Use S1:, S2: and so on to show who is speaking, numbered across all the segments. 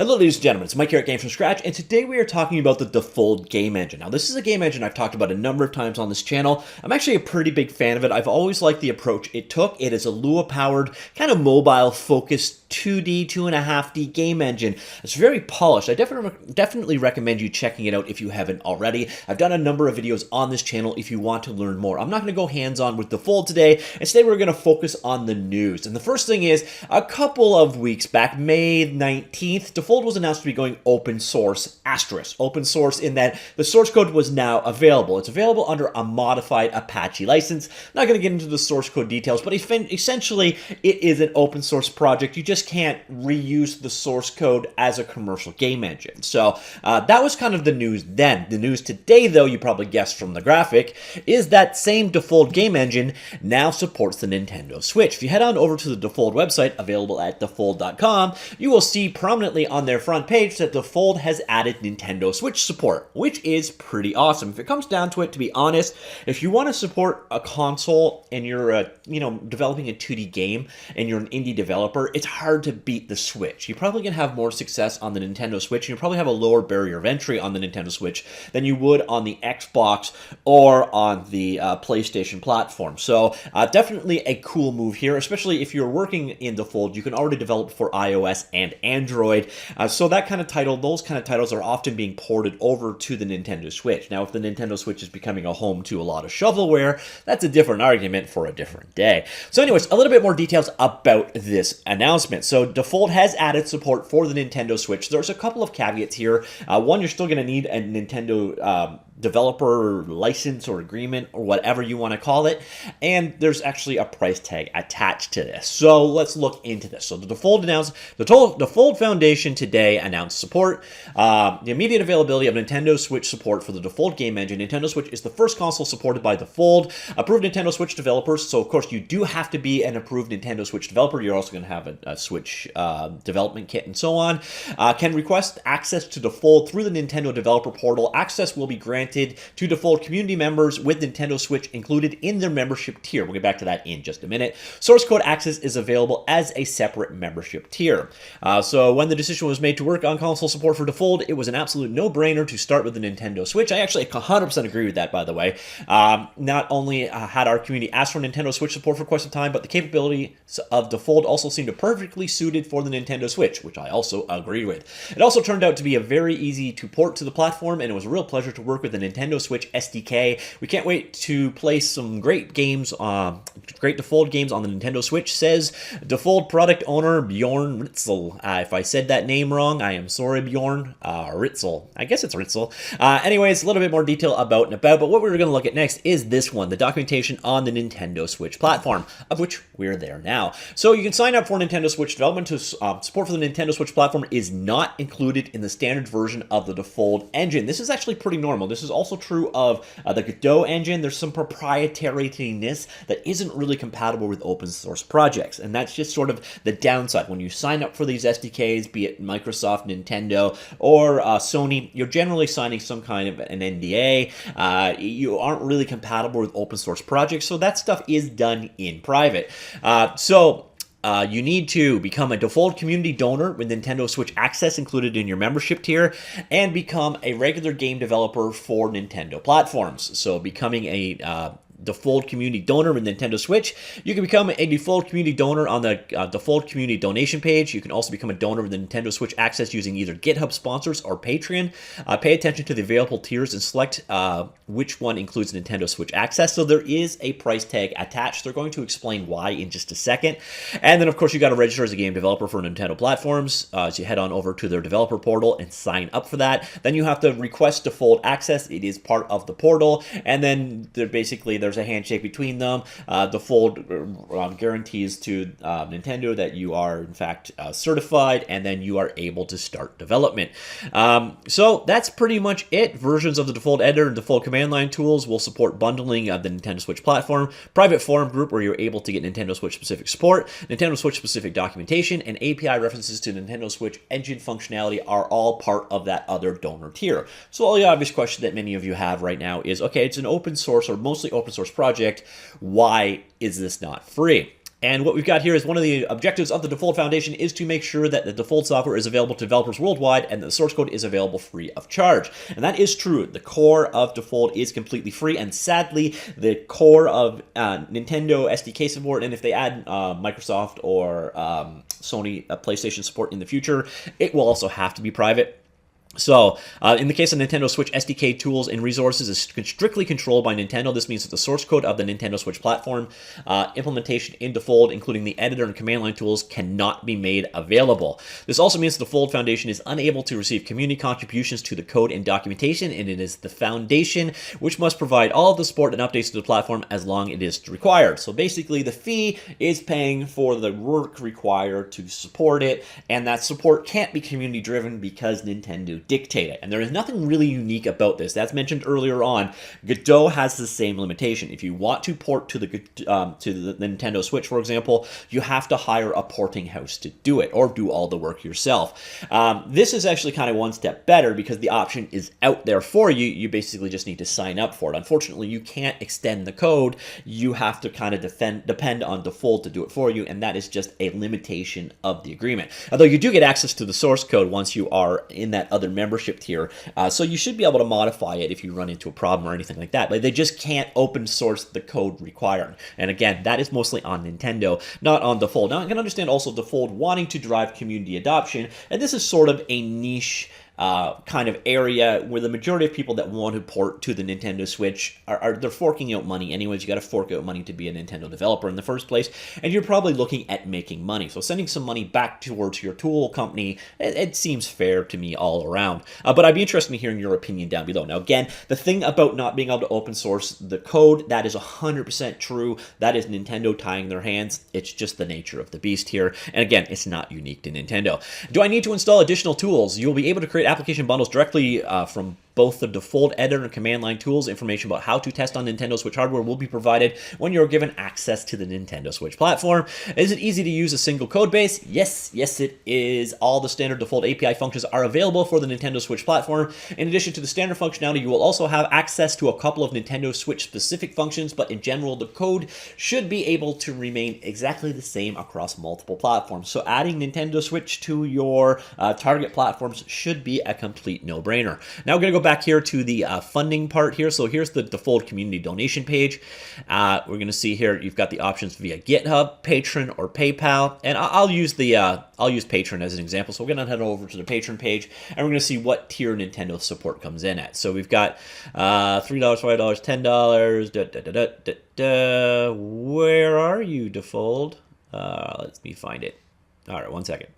S1: Hello ladies and gentlemen, it's Mike here at Games from Scratch, and today we are talking about the Defold game engine. Now this is a game engine I've talked about a number of times on this channel. I'm actually a pretty big fan of it. I've always liked the approach it took. It is a Lua-powered, kind of mobile-focused 2D, 2.5D game engine. It's very polished. I definitely recommend you checking it out if you haven't already. I've done a number of videos on this channel if you want to learn more. I'm not going to go hands-on with Defold today. Instead, we're going to focus on the news. And the first thing is, a couple of weeks back, May 19th, Defold was announced to be going open source, asterisk. Open source in that the source code was now available. It's available under a modified Apache license. Not going to get into the source code details, but essentially it is an open source project. You just can't reuse the source code as a commercial game engine. So that was kind of the news then. The news today, though, you probably guessed from the graphic, is that same Defold game engine now supports the Nintendo Switch. If you head on over to the Defold website, available at defold.com, you will see prominently on their front page that Defold has added Nintendo Switch support, which is pretty awesome. If it comes down to it, to be honest, if you want to support a console and you're developing a 2D game and you're an indie developer, it's hard to beat the Switch. You're probably going to have more success on the Nintendo Switch, and you'll probably have a lower barrier of entry on the Nintendo Switch than you would on the Xbox or on the PlayStation platform. So definitely a cool move here, especially if you're working in Defold. You can already develop for iOS and Android. So those kind of titles are often being ported over to the Nintendo Switch. Now, if the Nintendo Switch is becoming a home to a lot of shovelware, that's a different argument for a different day. So anyways, a little bit more details about this announcement. So Defold has added support for the Nintendo Switch. There's a couple of caveats here. One, you're still going to need a Nintendo developer license or agreement or whatever you want to call it, and there's actually a price tag attached to this. So let's look into this. So the Defold Foundation today announced support, the immediate availability of Nintendo Switch support for the Defold game engine. Nintendo Switch is the first console supported by Defold, approved Nintendo Switch developers. So of course you do have to be an approved Nintendo Switch developer. You're also going to have a Switch development kit and so on. Can request access to Defold through the Nintendo developer portal. Access will be granted to Defold community members with Nintendo Switch included in their membership tier. We'll get back to that in just a minute. Source code access is available as a separate membership tier. So when the decision was made to work on console support for Defold, it was an absolute no-brainer to start with the Nintendo Switch. I actually 100% agree with that, by the way. Not only had our community asked for Nintendo Switch support for quite some time, but the capabilities of Defold also seemed to perfectly suited for the Nintendo Switch, which I also agreed with. It also turned out to be a very easy to port to the platform, and it was a real pleasure to work with the Nintendo Switch SDK. We can't wait to play some great games, great Defold games on the Nintendo Switch, says Defold product owner Bjorn Ritzel. If I said that name wrong, I am sorry, Bjorn. Ritzel. I guess it's Ritzel. Anyways, a little bit more detail about, but what we're going to look at next is this one, the documentation on the Nintendo Switch platform, of which we're there now. So you can sign up for Nintendo Switch development. To support for the Nintendo Switch platform is not included in the standard version of the Defold engine. This is actually pretty normal. This is also true of the Godot engine. There's some proprietariness that isn't really compatible with open source projects, and that's just sort of the downside. When you sign up for these SDKs, be it Microsoft, Nintendo, or Sony, you're generally signing some kind of an NDA. You aren't really compatible with open source projects, so that stuff is done in private. You need to become a Defold community donor with Nintendo Switch access included in your membership tier and become a regular game developer for Nintendo platforms. So becoming a Defold community donor with Nintendo Switch. You can become a Defold community donor on the Defold community donation page. You can also become a donor with the Nintendo Switch access using either GitHub sponsors or Patreon. Pay attention to the available tiers and select which one includes Nintendo Switch access. So there is a price tag attached. They're going to explain why in just a second. And then, of course, you got to register as a game developer for Nintendo platforms. So you head on over to their developer portal and sign up for that. Then you have to request Defold access. It is part of the portal. And then there's a handshake between them. Defold guarantees to Nintendo that you are in fact certified, and then you are able to start development. So that's pretty much it. Versions of the Defold editor and Defold command line tools will support bundling of the Nintendo Switch platform, private forum group where you're able to get Nintendo Switch specific support, Nintendo Switch specific documentation, and API references to Nintendo Switch engine functionality are all part of that other donor tier. So the obvious question that many of you have right now is, okay, it's an open source or mostly open source project. Why is this not free? And what we've got here is one of the objectives of the Defold Foundation is to make sure that the Defold software is available to developers worldwide and that the source code is available free of charge. And that is true. The core of Defold is completely free, and sadly, the core of Nintendo SDK support, and if they add Microsoft or Sony PlayStation support in the future, it will also have to be private. So, in the case of Nintendo Switch, SDK tools and resources is strictly controlled by Nintendo. This means that the source code of the Nintendo Switch platform, implementation in Defold, including the editor and command line tools, cannot be made available. This also means the Defold Foundation is unable to receive community contributions to the code and documentation, and it is the Foundation which must provide all of the support and updates to the platform as long as it is required. So basically, the fee is paying for the work required to support it, and that support can't be community driven because Nintendo dictate it. And there is nothing really unique about this. That's mentioned earlier on. Godot has the same limitation. If you want to port to the Nintendo Switch, for example, you have to hire a porting house to do it, or do all the work yourself. This is actually kind of one step better because the option is out there for you. You basically just need to sign up for it. Unfortunately, you can't extend the code. You have to kind of depend on Defold to do it for you, and that is just a limitation of the agreement. Although you do get access to the source code once you are in that other membership tier, so you should be able to modify it if you run into a problem or anything like that, but they just can't open source the code required. And again, that is mostly on Nintendo, not on Defold. Now, I can understand also Defold wanting to drive community adoption, and this is sort of a niche kind of area where the majority of people that want to port to the Nintendo Switch they're forking out money anyways. You got to fork out money to be a Nintendo developer in the first place, and you're probably looking at making money. So sending some money back towards your tool company, it seems fair to me all around. But I'd be interested in hearing your opinion down below. Now, again, the thing about not being able to open source the code, that is 100% true. That is Nintendo tying their hands. It's just the nature of the beast here. And again, it's not unique to Nintendo. Do I need to install additional tools? You'll be able to create application bundles directly from both the Defold editor and command line tools. Information about how to test on Nintendo Switch hardware will be provided when you're given access to the Nintendo Switch platform. Is it easy to use a single code base? Yes, it is. All the standard Defold API functions are available for the Nintendo Switch platform. In addition to the standard functionality, you will also have access to a couple of Nintendo Switch specific functions, but in general, the code should be able to remain exactly the same across multiple platforms. So adding Nintendo Switch to your target platforms should be a complete no-brainer. Now we're going to go back here to the funding part here. So here's the Defold community donation page. We're going to see here you've got the options via GitHub, Patreon, or PayPal, and I'll use Patreon as an example. So we're going to head over to the Patreon page, and we're going to see what tier Nintendo support comes in at. So we've got $3, $5, $10. Where are you, Defold? Let me find it. All right, 1 second.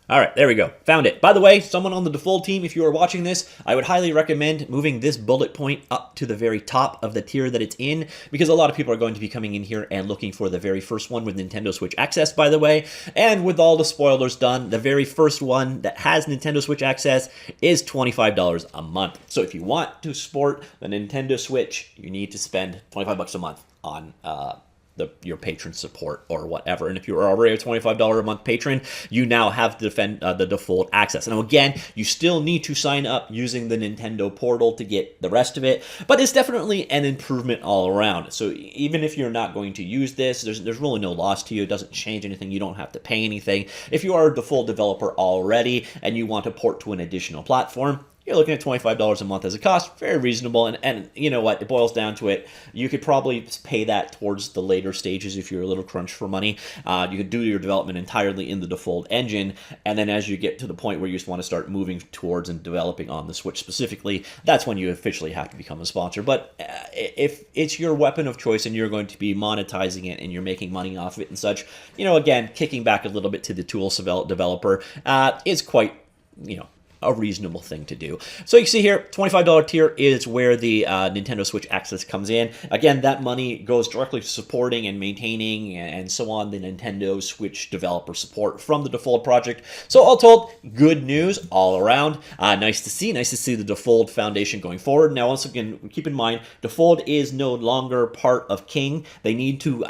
S1: All right, there we go. Found it. By the way, someone on the Defold team, if you are watching this, I would highly recommend moving this bullet point up to the very top of the tier that it's in, because a lot of people are going to be coming in here and looking for the very first one with Nintendo Switch Access, by the way. And with all the spoilers done, the very first one that has Nintendo Switch Access is $25 a month. So if you want to support the Nintendo Switch, you need to spend $25 a month on your patron support or whatever. And if you're already a $25 a month patron, you now have the Defold access. Now again, you still need to sign up using the Nintendo portal to get the rest of it, but it's definitely an improvement all around. So even if you're not going to use this, there's really no loss to you. It doesn't change anything. You don't have to pay anything. If you are a Defold developer already and you want to port to an additional platform, you're looking at $25 a month as a cost. Very reasonable. And you know what? It boils down to it. You could probably pay that towards the later stages if you're a little crunch for money. You could do your development entirely in the Defold engine. And then as you get to the point where you just want to start moving towards and developing on the Switch specifically, that's when you officially have to become a sponsor. But if it's your weapon of choice and you're going to be monetizing it and you're making money off it and such, again, kicking back a little bit to the tools developer is quite, a reasonable thing to do. So you see here, $25 tier is where the Nintendo Switch Access comes in. Again, that money goes directly to supporting and maintaining and so on the Nintendo Switch developer support from the Defold project. So all told, good news all around. Nice to see the Defold Foundation going forward. Now, once again, keep in mind, Defold is no longer part of King. They need to,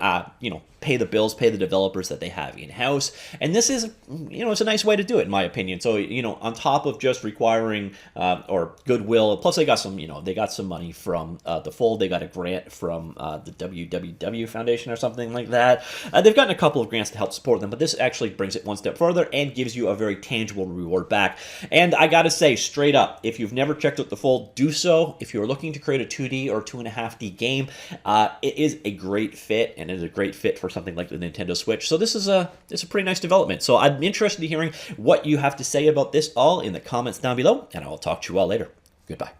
S1: pay the bills, pay the developers that they have in-house. And this is, it's a nice way to do it, in my opinion. So, on top of just requiring or goodwill, plus they got some, they got some money from Defold. They got a grant from the Defold Foundation or something like that. They've gotten a couple of grants to help support them, but this actually brings it one step further and gives you a very tangible reward back. And I gotta say, straight up, if you've never checked out Defold, do so. If you're looking to create a 2D or 2.5D game, it is a great fit, and it is a great fit for something like the Nintendo Switch. So it's a pretty nice development. So I'm interested in hearing what you have to say about this all in the comments down below, and I will talk to you all later. Goodbye.